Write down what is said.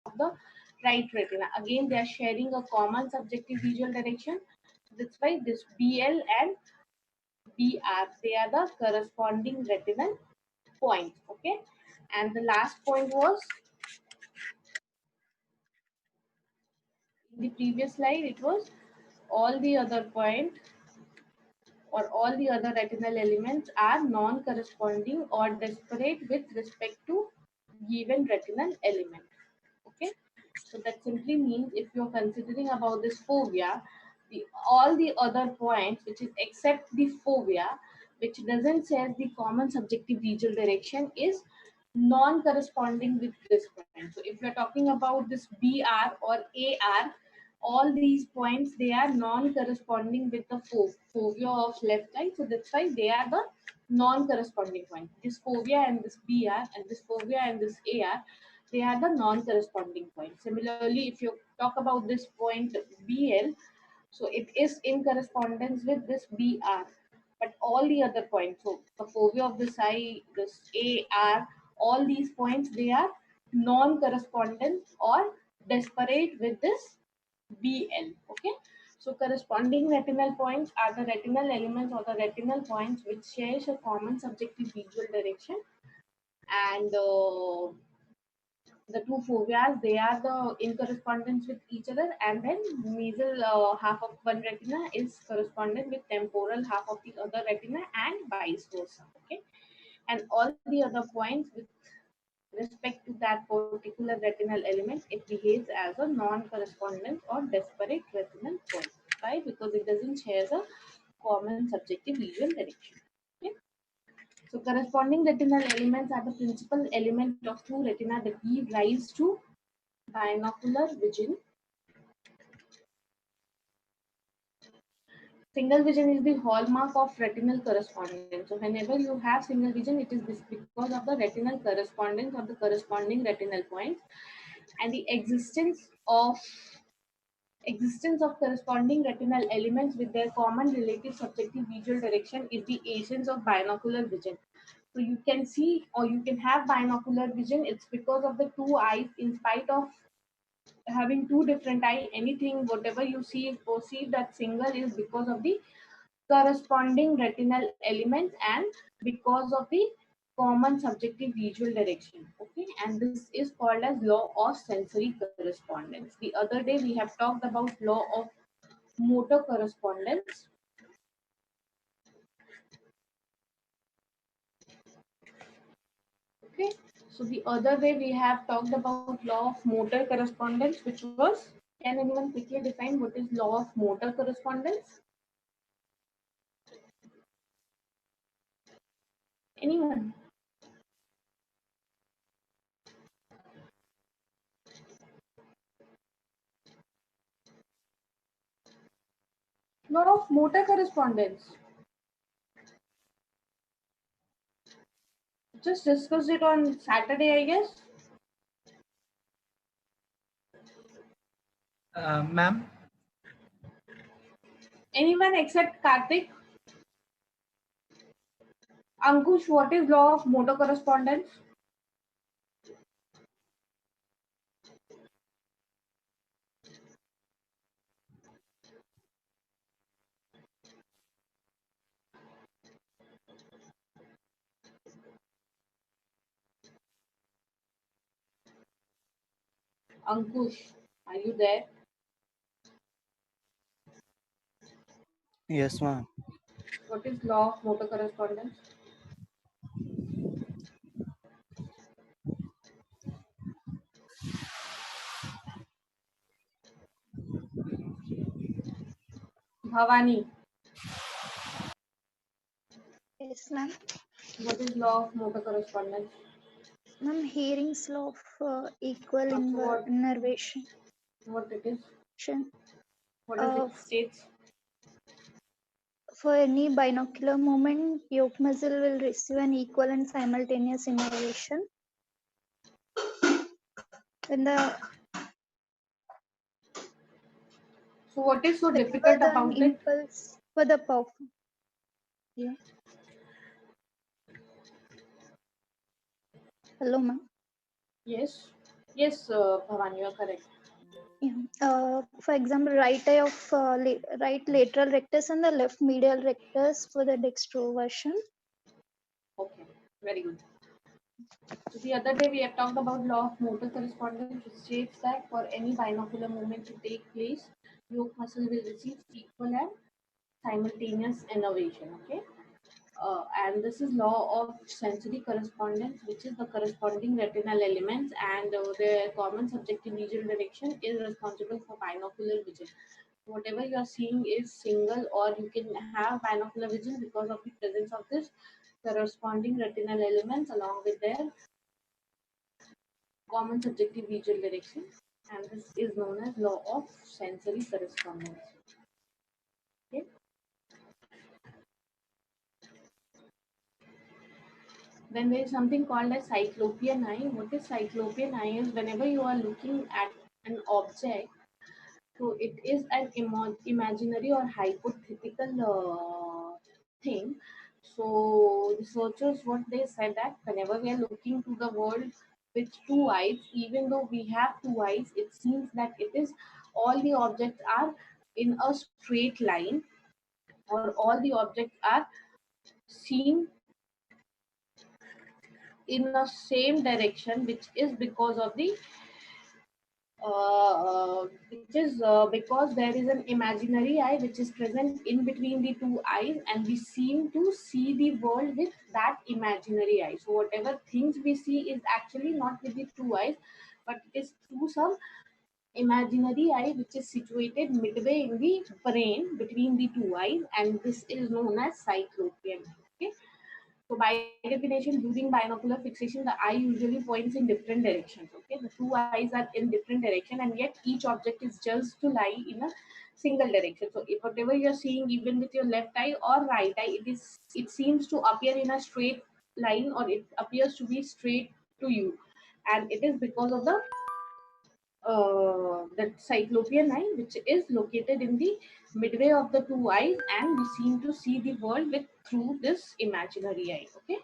of the right retina. Again, they are sharing a common subjective visual direction. That's why this BL and BR, they are the corresponding retinal points. Okay, and the last point was in the previous slide. It was all the other point or all the other retinal elements are non-corresponding or disparate with respect to given retinal element. Okay, so that simply means if you're considering about this fovea, all the other points, which is except the fovea, which doesn't share the common subjective visual direction, is non-corresponding with this point. So if you're talking about this BR or AR, all these points, they are non-corresponding with the fovea of left eye. So that's why they are the non-corresponding point. This fovea and this BR and this fovea and this AR, they are the non-corresponding point. Similarly, if you talk about this point BL, so it is in correspondence with this BR. But all the other points, so the fovea of this eye, this AR, all these points, they are non-correspondent or disparate with this BL. Okay. So corresponding retinal points are the retinal elements or the retinal points which shares a common subjective visual direction, and the two foveas, they are the in correspondence with each other, and then mesial half of one retina is correspondent with temporal half of the other retina and vice versa. Okay, and all the other points with respect to that particular retinal element, it behaves as a non-correspondent or disparate retinal point. Why? Because it doesn't share a common subjective visual direction. Okay? So corresponding retinal elements are the principal element of two retina that give rise to binocular vision. Single vision is the hallmark of retinal correspondence. So whenever you have single vision, it is this because of the retinal correspondence of the corresponding retinal points, and the existence of corresponding retinal elements with their common relative subjective visual direction is the essence of binocular vision. So you can see or you can have binocular vision. It's because of the two eyes, in spite of having two different eye, anything whatever you see perceive that single is because of the corresponding retinal elements and because of the common subjective visual direction. Okay, and this is called as law of sensory correspondence. The other day we have talked about law of motor correspondence. Okay, so the other day we have talked about law of motor correspondence, which was, can anyone quickly define what is law of motor correspondence? Anyone? Law of motor correspondence. Just discussed it on Saturday, I guess. Ma'am? Anyone except Karthik? Ankush, what is law of motor correspondence? Ankush, are you there? Yes, ma'am. What is law of motor correspondence? Bhavani, Yes, ma'am. what is law of motor correspondence? Ma'am, hearing's law of equal What innervation. it is? What does Uh, it states? for any binocular movement, yoke muscle will receive an equal and simultaneous innervation. When the So what is so whenever difficult the about it? impulse for the perform. Yeah. Hello, ma'am. Yes. Yes, Bhavani, you are correct. Yeah. For example, right lateral rectus and the left medial rectus for the dextroversion. Okay, very good. So the other day we have talked about law of motor correspondence, which states that for any binocular movement to take place, yoke muscle will receive equal and simultaneous innervation. Okay, and this is law of sensory correspondence, which is the corresponding retinal elements and their common subjective visual direction is responsible for binocular vision. Whatever you are seeing is single, or you can have binocular vision because of the presence of this corresponding retinal elements along with their common subjective visual direction, and this is known as law of sensory correspondence. Okay. Then there is something called as cyclopean eye. What is cyclopean eye is whenever you are looking at an object, so it is an imaginary or hypothetical thing. So researchers, what they said, that whenever we are looking to the world with two eyes, even though we have two eyes, it seems that it is all the objects are in a straight line, or all the objects are seen in the same direction, which is because of the which is because there is an imaginary eye which is present in between the two eyes, and we seem to see the world with that imaginary eye. So whatever things we see is actually not with the two eyes, but it is through some imaginary eye which is situated midway in the brain between the two eyes, and this is known as cyclopean. Okay. So by definition, during binocular fixation, the eye usually points in different directions. Okay, the two eyes are in different direction, and yet each object is just to lie in a single direction. So if whatever you are seeing, even with your left eye or right eye, it seems to appear in a straight line, or it appears to be straight to you, and it is because of the cyclopean eye, which is located in the midway of the two eyes, and we seem to see the world with through this imaginary eye. Okay.